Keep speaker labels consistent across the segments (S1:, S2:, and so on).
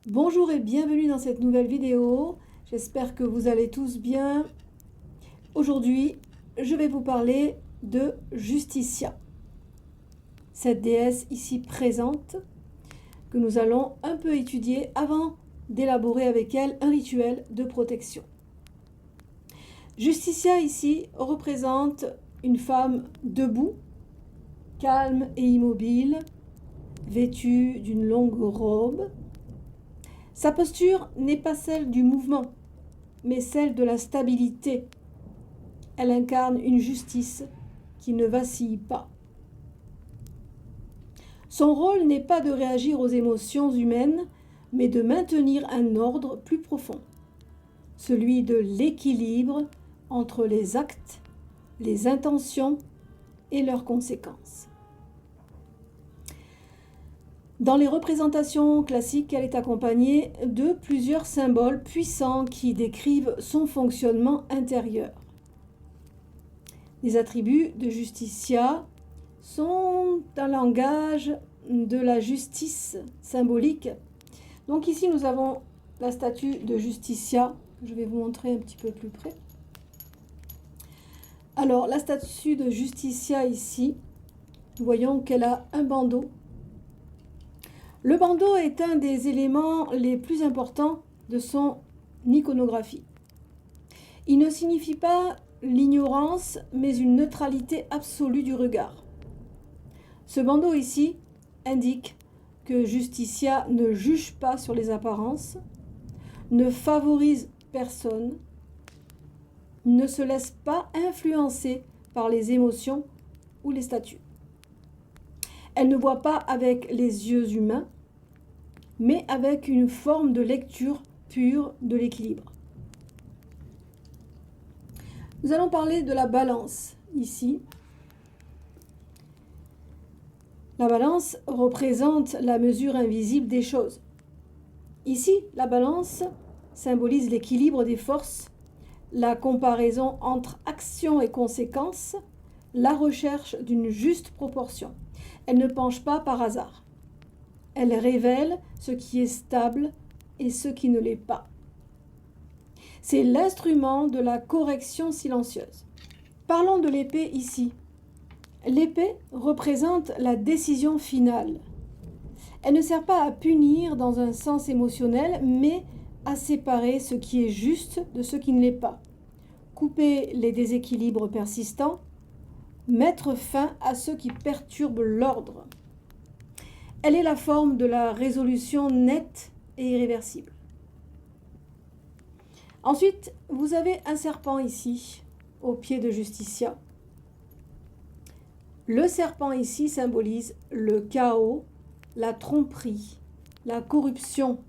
S1: Bonjour et bienvenue dans cette nouvelle vidéo. J'espère que vous allez tous bien. Aujourd'hui, je vais vous parler de Justitia, cette déesse ici présente que nous allons un peu étudier avant d'élaborer avec elle un rituel de protection. Justitia ici représente une femme debout, calme et immobile, vêtue d'une longue robe. Sa posture n'est pas celle du mouvement, mais celle de la stabilité. Elle incarne une justice qui ne vacille pas. Son rôle n'est pas de réagir aux émotions humaines, mais de maintenir un ordre plus profond, celui de l'équilibre entre les actes, les intentions et leurs conséquences. Dans les représentations classiques, elle est accompagnée de plusieurs symboles puissants qui décrivent son fonctionnement intérieur. Les attributs de Justitia sont un langage de la justice symbolique. Donc ici, nous avons la statue de Justitia. Je vais vous montrer un petit peu plus près. Alors, la statue de Justitia ici, nous voyons qu'elle a un bandeau. Le bandeau est un des éléments les plus importants de son iconographie. Il ne signifie pas l'ignorance, mais une neutralité absolue du regard. Ce bandeau ici indique que Justitia ne juge pas sur les apparences, ne favorise personne, ne se laisse pas influencer par les émotions ou les statuts. Elle ne voit pas avec les yeux humains, mais avec une forme de lecture pure de l'équilibre. Nous allons parler de la balance ici. La balance représente la mesure invisible des choses. Ici, la balance symbolise l'équilibre des forces, la comparaison entre action et conséquences, la recherche d'une juste proportion. Elle ne penche pas par hasard. Elle révèle ce qui est stable et ce qui ne l'est pas. C'est l'instrument de la correction silencieuse. Parlons de l'épée ici. L'épée représente la décision finale. Elle ne sert pas à punir dans un sens émotionnel, mais à séparer ce qui est juste de ce qui ne l'est pas. Couper les déséquilibres persistants, mettre fin à ceux qui perturbent l'ordre. Elle est la forme de la résolution nette et irréversible. Ensuite, vous avez un serpent ici, au pied de Justitia. Le serpent ici symbolise le chaos, la tromperie, la corruption,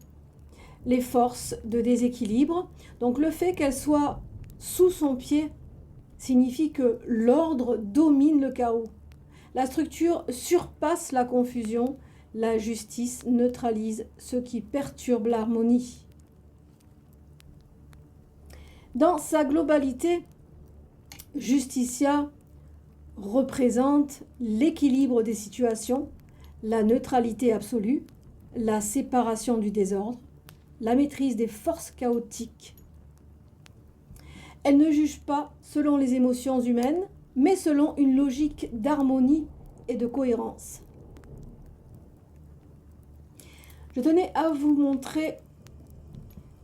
S1: les forces de déséquilibre. Donc le fait qu'elle soit sous son pied signifie que l'ordre domine le chaos. La structure surpasse la confusion. La justice neutralise ce qui perturbe l'harmonie. Dans sa globalité, Justitia représente l'équilibre des situations, la neutralité absolue, la séparation du désordre, la maîtrise des forces chaotiques. Elle ne juge pas selon les émotions humaines, mais selon une logique d'harmonie et de cohérence. Je tenais à vous montrer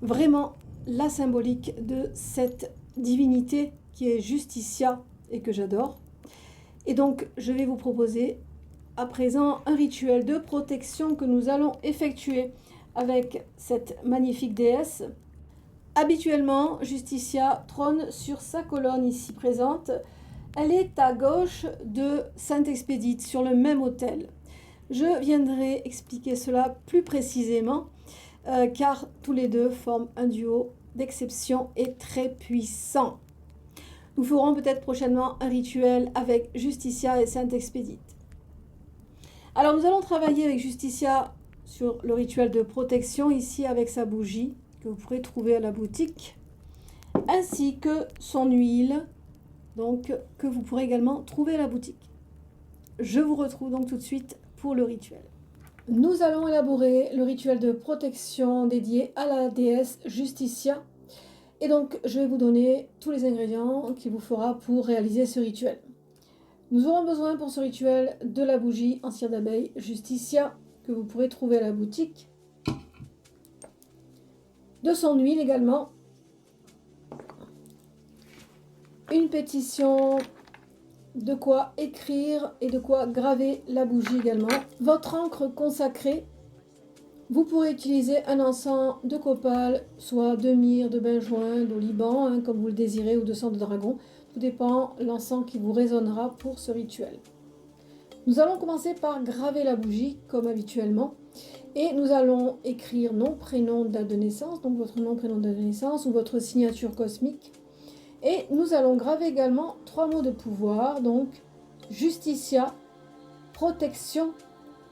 S1: vraiment la symbolique de cette divinité qui est Justitia et que j'adore. Et donc, je vais vous proposer à présent un rituel de protection que nous allons effectuer avec cette magnifique déesse. Habituellement, Justitia trône sur sa colonne ici présente. Elle est à gauche de Sainte-Expédite, sur le même autel. Je viendrai expliquer cela plus précisément, car tous les deux forment un duo d'exception et très puissant. Nous ferons peut-être prochainement un rituel avec Justitia et Sainte-Expédite. Alors nous allons travailler avec Justitia sur le rituel de protection ici avec sa bougie que vous pourrez trouver à la boutique, ainsi que son huile donc, que vous pourrez également trouver à la boutique. Je vous retrouve donc tout de suite pour le rituel. nous allons élaborer le rituel de protection dédié à la déesse Justitia. Et donc, je vais vous donner tous les ingrédients qu'il vous faudra pour réaliser ce rituel. Nous aurons besoin pour ce rituel de la bougie en cire d'abeille Justitia que vous pourrez trouver à la boutique, de son huile également, une pétition, de quoi écrire et de quoi graver la bougie également, votre encre consacrée. Vous pourrez utiliser un encens de copal, soit de myrrhe, de benjoin, d'oliban, comme vous le désirez, ou de sang de dragon. Tout dépend l'encens qui vous résonnera pour ce rituel. Nous allons commencer par graver la bougie, comme habituellement. Et nous allons écrire nom, prénom, date de naissance, donc votre nom, prénom, date de naissance, ou votre signature cosmique. Et nous allons graver également 3 mots de pouvoir, donc Justitia, protection,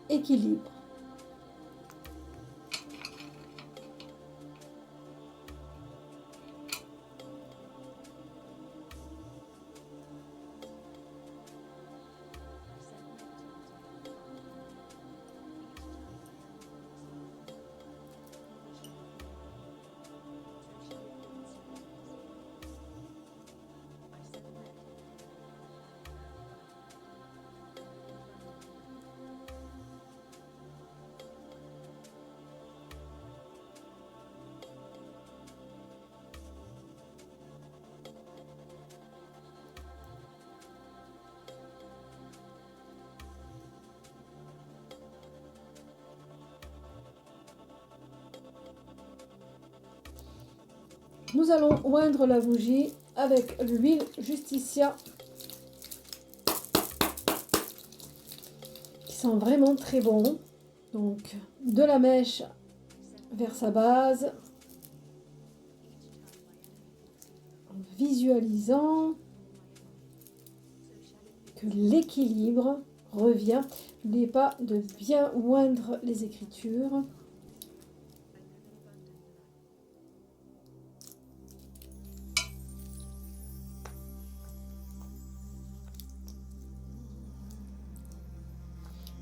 S1: équilibre. Nous allons oindre la bougie avec l'huile Justitia qui sent vraiment très bon. Donc de la mèche vers sa base, en visualisant que l'équilibre revient. N'oubliez pas de bien oindre les écritures.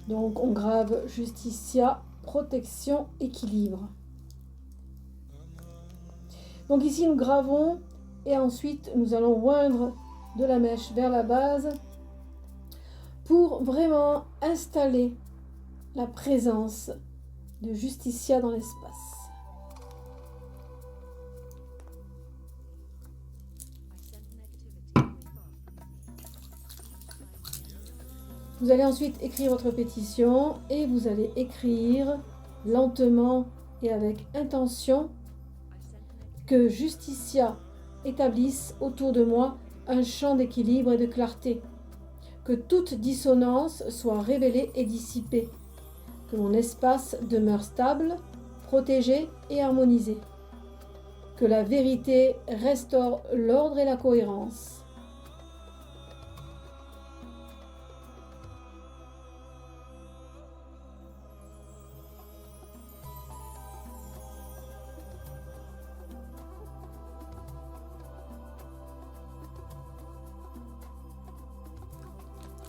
S1: Donc on grave Justitia, protection, équilibre. Donc ici nous gravons et ensuite nous allons oindre de la mèche vers la base pour vraiment installer la présence de Justitia dans l'espace. Vous allez ensuite écrire votre pétition et vous allez écrire lentement et avec intention que Justitia établisse autour de moi un champ d'équilibre et de clarté, que toute dissonance soit révélée et dissipée, que mon espace demeure stable, protégé et harmonisé, que la vérité restaure l'ordre et la cohérence.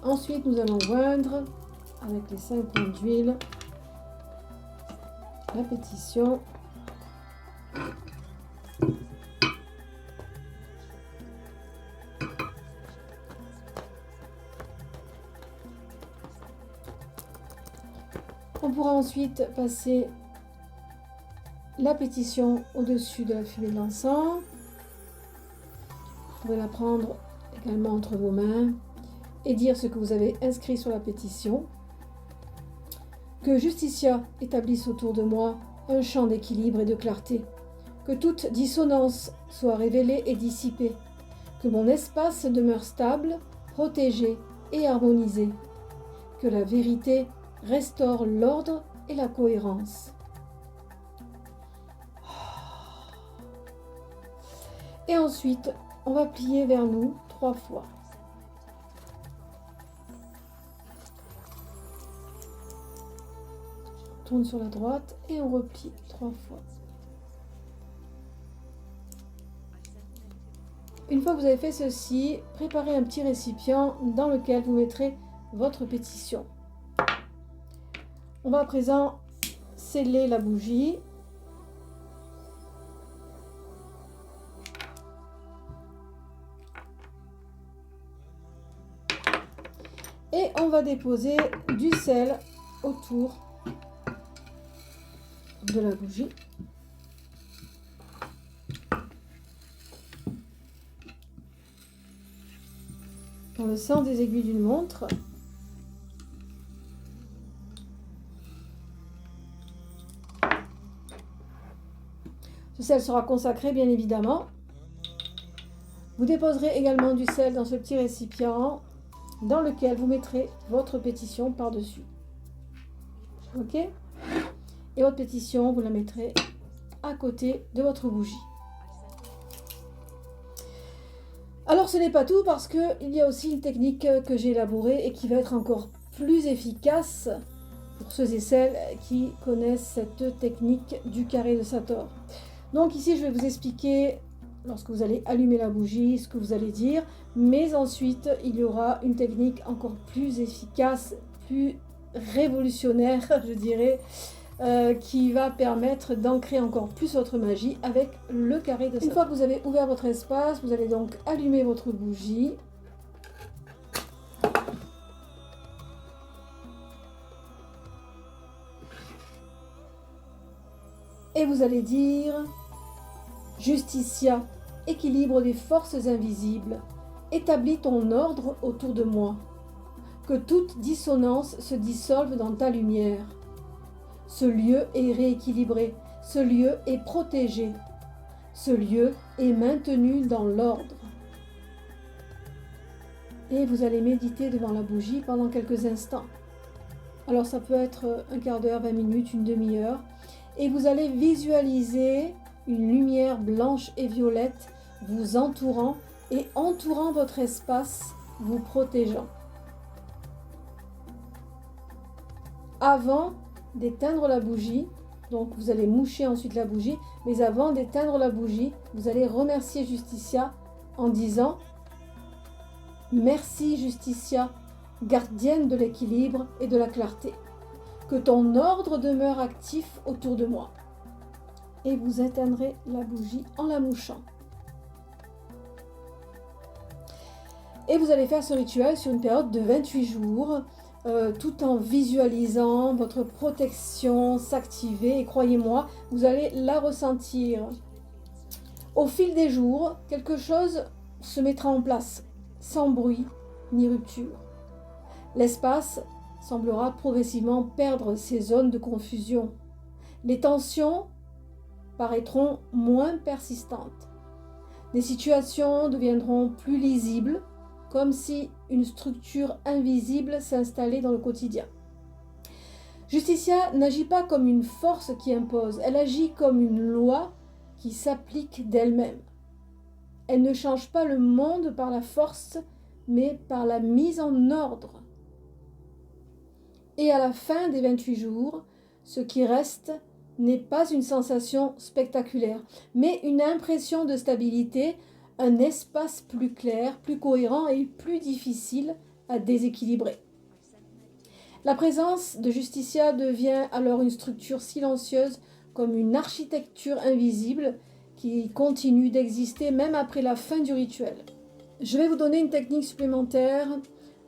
S1: Ensuite, nous allons oindre avec les 5 points d'huile la pétition. On pourra ensuite passer la pétition au-dessus de la fumée de l'encens. Vous pouvez la prendre également entre vos mains et dire ce que vous avez inscrit sur la pétition. Que Justitia établisse autour de moi un champ d'équilibre et de clarté. Que toute dissonance soit révélée et dissipée. Que mon espace demeure stable, protégé et harmonisé. Que la vérité restaure l'ordre et la cohérence. Et ensuite, on va plier vers nous 3 fois. On tourne sur la droite et on replie 3 fois. Une fois que vous avez fait ceci, préparez un petit récipient dans lequel vous mettrez votre pétition. On va à présent sceller la bougie. Et on va déposer du sel autour de la bougie. Dans le sens des aiguilles d'une montre. Ce sel sera consacré, bien évidemment. Vous déposerez également du sel dans ce petit récipient dans lequel vous mettrez votre pétition par-dessus. Ok? Et votre pétition, vous la mettrez à côté de votre bougie. Alors ce n'est pas tout, parce qu'il y a aussi une technique que j'ai élaborée et qui va être encore plus efficace pour ceux et celles qui connaissent cette technique du carré de Sator. Donc ici je vais vous expliquer, lorsque vous allez allumer la bougie, ce que vous allez dire, mais ensuite il y aura une technique encore plus efficace, plus révolutionnaire, je dirais, qui va permettre d'ancrer encore plus votre magie avec le carré de Sator. Une fois que vous avez ouvert votre espace, vous allez donc allumer votre bougie. Et vous allez dire: Justitia, équilibre des forces invisibles, établis ton ordre autour de moi. Que toute dissonance se dissolve dans ta lumière. Ce lieu est rééquilibré, ce lieu est protégé, ce lieu est maintenu dans l'ordre. Et vous allez méditer devant la bougie pendant quelques instants. Alors ça peut être un quart d'heure, 20 minutes, une demi-heure. Et vous allez visualiser une lumière blanche et violette vous entourant et entourant votre espace, vous protégeant. Avant d'éteindre la bougie, donc vous allez moucher ensuite la bougie, mais avant d'éteindre la bougie, vous allez remercier Justitia en disant: Merci Justitia, gardienne de l'équilibre et de la clarté. Que ton ordre demeure actif autour de moi. Et vous éteindrez la bougie en la mouchant. Et vous allez faire ce rituel sur une période de 28 jours, tout en visualisant votre protection s'activer. Et croyez-moi, vous allez la ressentir. Au fil des jours, quelque chose se mettra en place, sans bruit ni rupture. L'espace semblera progressivement perdre ses zones de confusion. Les tensions paraîtront moins persistantes. Les situations deviendront plus lisibles, comme si une structure invisible s'installait dans le quotidien. Justitia n'agit pas comme une force qui impose, elle agit comme une loi qui s'applique d'elle-même. Elle ne change pas le monde par la force, mais par la mise en ordre. Et à la fin des 28 jours, ce qui reste n'est pas une sensation spectaculaire, mais une impression de stabilité, un espace plus clair, plus cohérent et plus difficile à déséquilibrer. La présence de Justitia devient alors une structure silencieuse, comme une architecture invisible qui continue d'exister même après la fin du rituel. Je vais vous donner une technique supplémentaire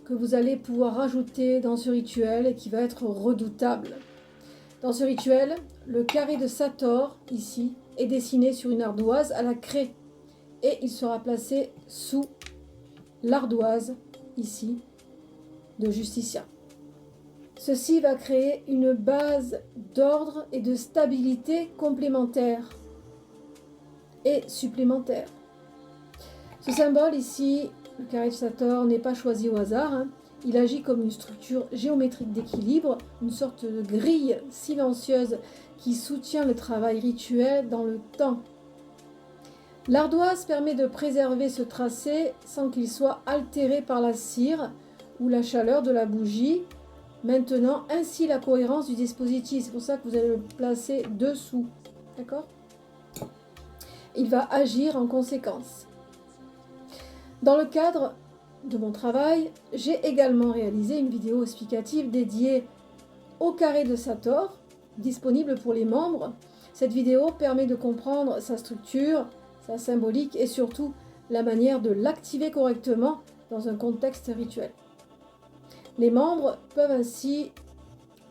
S1: que vous allez pouvoir rajouter dans ce rituel et qui va être redoutable. Dans ce rituel, le carré de Sator, ici, est dessiné sur une ardoise à la craie et il sera placé sous l'ardoise, ici, de Justitia. Ceci va créer une base d'ordre et de stabilité complémentaire et supplémentaire. Ce symbole ici, le carré de Sator, n'est pas choisi au hasard. Il agit comme une structure géométrique d'équilibre, une sorte de grille silencieuse qui soutient le travail rituel dans le temps. L'ardoise permet de préserver ce tracé sans qu'il soit altéré par la cire ou la chaleur de la bougie, maintenant ainsi la cohérence du dispositif. C'est pour ça que vous allez le placer dessous. D'accord ? Il va agir en conséquence. Dans le cadre de mon travail, j'ai également réalisé une vidéo explicative dédiée au carré de Sator, disponible pour les membres. Cette vidéo permet de comprendre sa structure, sa symbolique et surtout la manière de l'activer correctement dans un contexte rituel. Les membres peuvent ainsi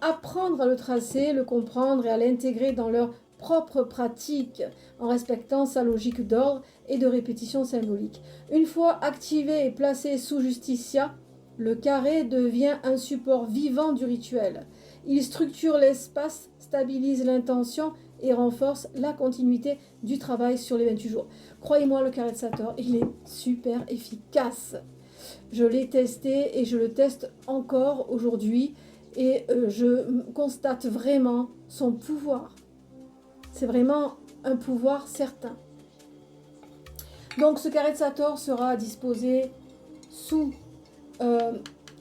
S1: apprendre à le tracer, le comprendre et à l'intégrer dans leur propre pratique en respectant sa logique d'ordre et de répétition symbolique. Une fois activé et placé sous Justitia, le carré devient un support vivant du rituel. Il structure l'espace, stabilise l'intention et renforce la continuité du travail sur les 28 jours. Croyez-moi, le carré de Sator, il est super efficace. Je l'ai testé et je le teste encore aujourd'hui et je constate vraiment son pouvoir. C'est vraiment un pouvoir certain. Donc ce carré de Sator sera disposé sous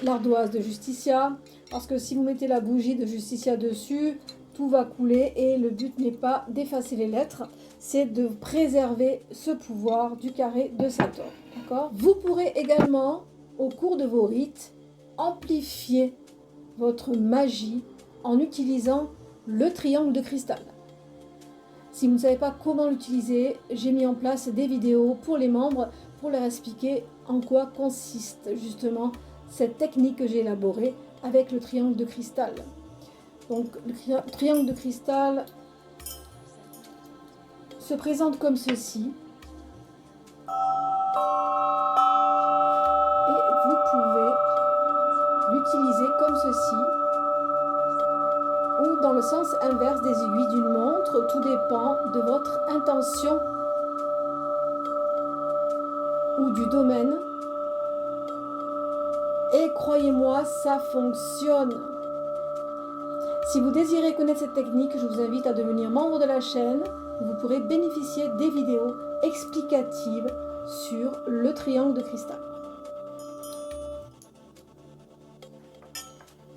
S1: l'ardoise de Justitia, parce que si vous mettez la bougie de Justitia dessus, tout va couler et le but n'est pas d'effacer les lettres, c'est de préserver ce pouvoir du carré de Sator. D'accord ? Vous pourrez également, au cours de vos rites, amplifier votre magie en utilisant le triangle de cristal. Si vous ne savez pas comment l'utiliser, j'ai mis en place des vidéos pour les membres pour leur expliquer en quoi consiste justement cette technique que j'ai élaborée avec le triangle de cristal. Donc le triangle de cristal se présente comme ceci. Et vous pouvez l'utiliser comme ceci ou dans le sens inverse des aiguilles d'une montre. Tout dépend de votre intention ou du domaine. Et croyez-moi, ça fonctionne. Si vous désirez connaître cette technique, je vous invite à devenir membre de la chaîne. Vous pourrez bénéficier des vidéos explicatives sur le triangle de cristal.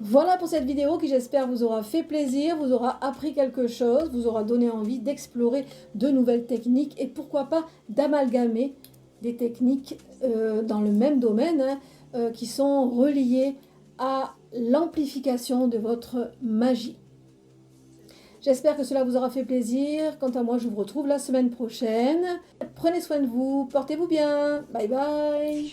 S1: Voilà pour cette vidéo qui, j'espère, vous aura fait plaisir, vous aura appris quelque chose, vous aura donné envie d'explorer de nouvelles techniques et pourquoi pas d'amalgamer des techniques dans le même domaine qui sont reliées à l'amplification de votre magie. J'espère que cela vous aura fait plaisir. Quant à moi, je vous retrouve la semaine prochaine. Prenez soin de vous, portez-vous bien. Bye bye.